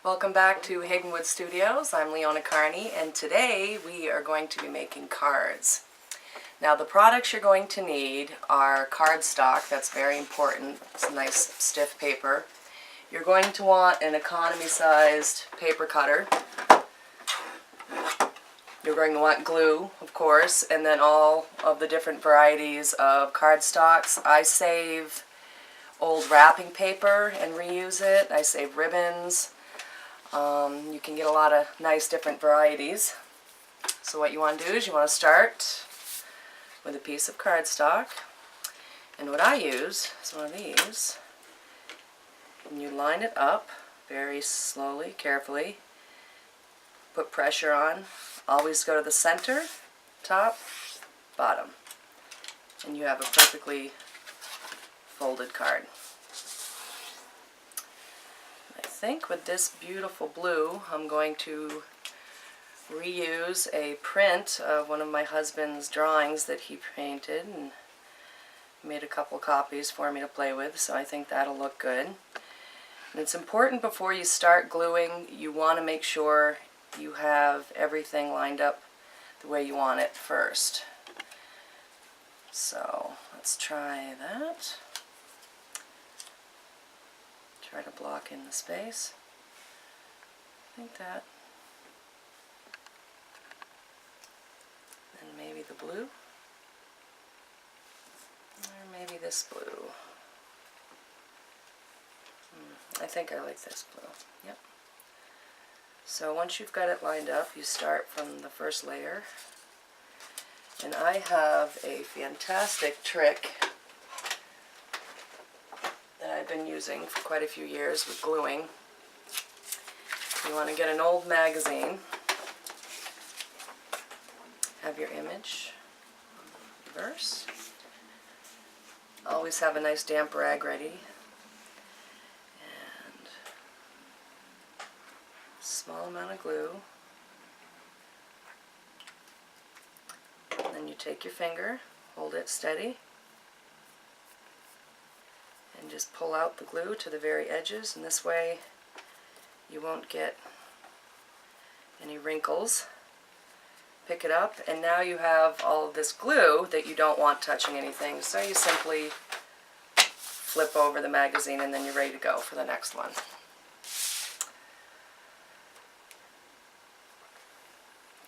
Welcome back to Havenwood Studios. I'm Leona Carney, and today we are going to be making cards. Now the products you're going to need are cardstock. That's very important. It's a nice stiff paper. You're going to want an economy-sized paper cutter. You're going to want glue, of course, and then all of the different varieties of cardstocks. I save old wrapping paper and reuse it. I save ribbons. You can get a lot of nice different varieties. So what you want to do is you want to start with a piece of cardstock. And what I use is one of these. And you line it up very slowly, carefully. Put pressure on. Always go to the center, top, bottom. And you have a perfectly folded card. I think with this beautiful blue I'm going to reuse a print of one of my husband's drawings that he painted and made a couple copies for me to play with, so I think that'll look good. And it's important before you start gluing, you want to make sure you have everything lined up the way you want it first. So let's try that. Try to block in the space. I think that. And maybe the blue. Or maybe this blue. I think I like this blue. Yep. So once you've got it lined up, you start from the first layer. And I have a fantastic trick that I've been using for quite a few years with gluing. You want to get an old magazine, have your image reverse, always have a nice damp rag ready, and a small amount of glue. And then you take your finger, hold it steady, and just pull out the glue to the very edges, and this way you won't get any wrinkles. Pick it up, and now you have all of this glue that you don't want touching anything, so you simply flip over the magazine and then you're ready to go for the next one.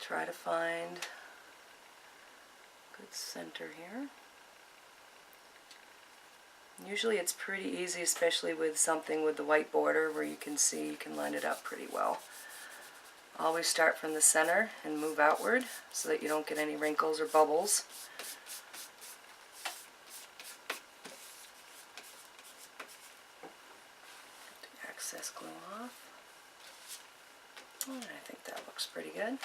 Try to find a good center here. Usually it's pretty easy, especially with something with the white border where you can see you can line it up pretty well. Always start from the center and move outward so that you don't get any wrinkles or bubbles. Get the excess glue off. And I think that looks pretty good.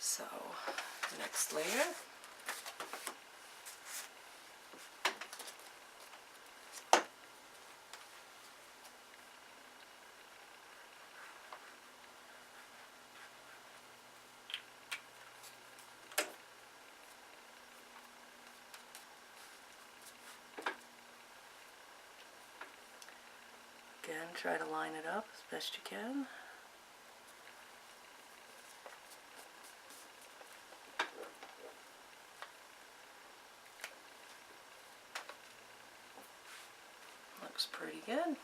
So, next layer. Again, try to line it up as best you can. Looks pretty good.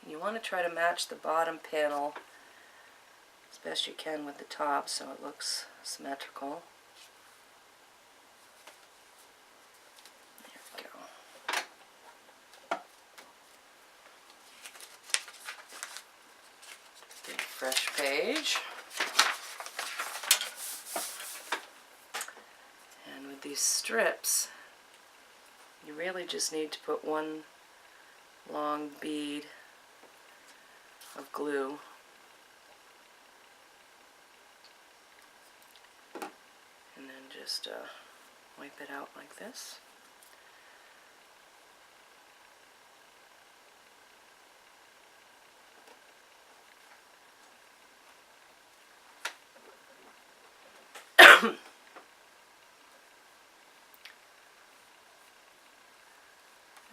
You want to try to match the bottom panel as best you can with the top so it looks symmetrical. There we go. Big fresh page. And with these strips, you really just need to put one long bead of glue and then just wipe it out like this.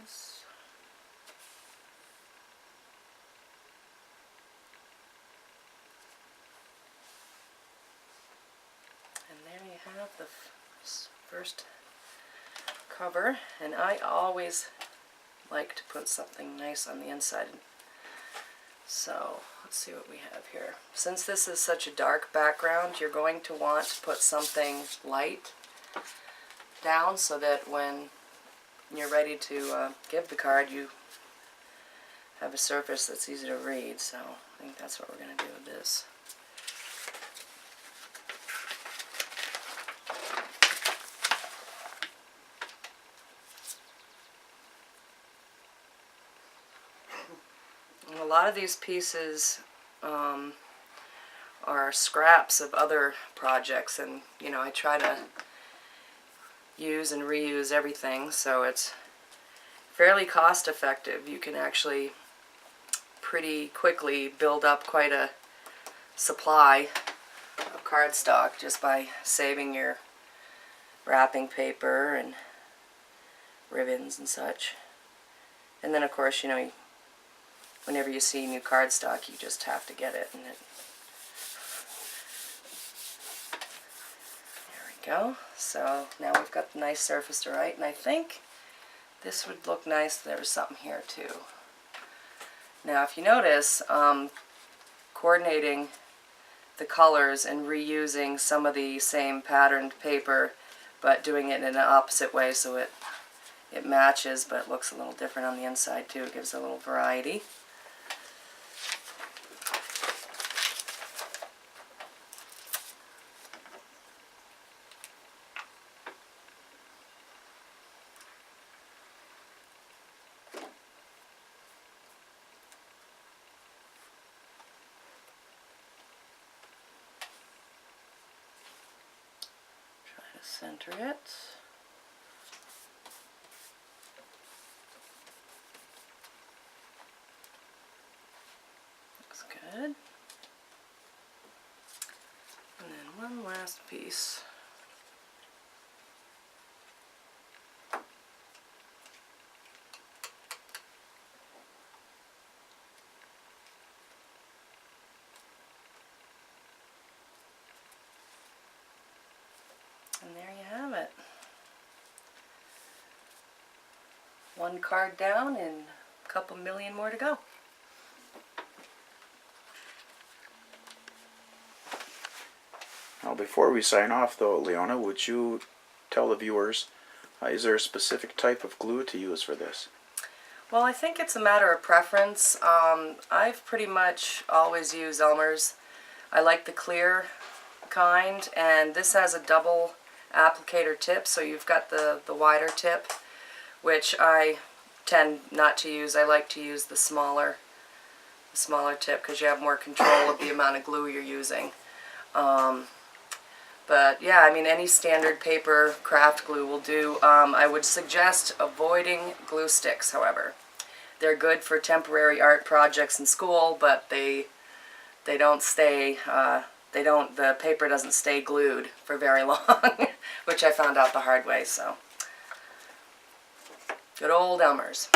this. And there you have the first cover, and I always like to put something nice on the inside. So let's see what we have here. Since this is such a dark background, you're going to want to put something light down so that when you're ready to give the card, you have a surface that's easy to read. So I think that's what we're going to do with this. And a lot of these pieces are scraps of other projects, and you know, I try to use and reuse everything, so it's fairly cost effective. You can actually pretty quickly build up quite a supply of cardstock just by saving your wrapping paper and ribbons and such. And then of course, you know, whenever you see new cardstock, you just have to get it. And there we go. So now we've got the nice surface to write, and I think this would look nice. There's something here too. Now if you notice, coordinating the colors and reusing some of the same patterned paper, but doing it in an opposite way so it matches, but it looks a little different on the inside too. It gives a little variety. Center it. Looks good. And then one last piece. And there you have it. One card down and a couple million more to go. Now before we sign off though, Leona, would you tell the viewers, is there a specific type of glue to use for this? Well, I think it's a matter of preference. I've pretty much always used Elmer's. I like the clear kind, and this has a double applicator tip, so you've got the wider tip, which I tend not to use. I like to use the smaller tip because you have more control of the amount of glue you're using. But yeah, I mean, any standard paper craft glue will do. I would suggest avoiding glue sticks, however. They're good for temporary art projects in school, but they don't stay, the paper doesn't stay glued for very long, which I found out the hard way, so. Good old Elmer's.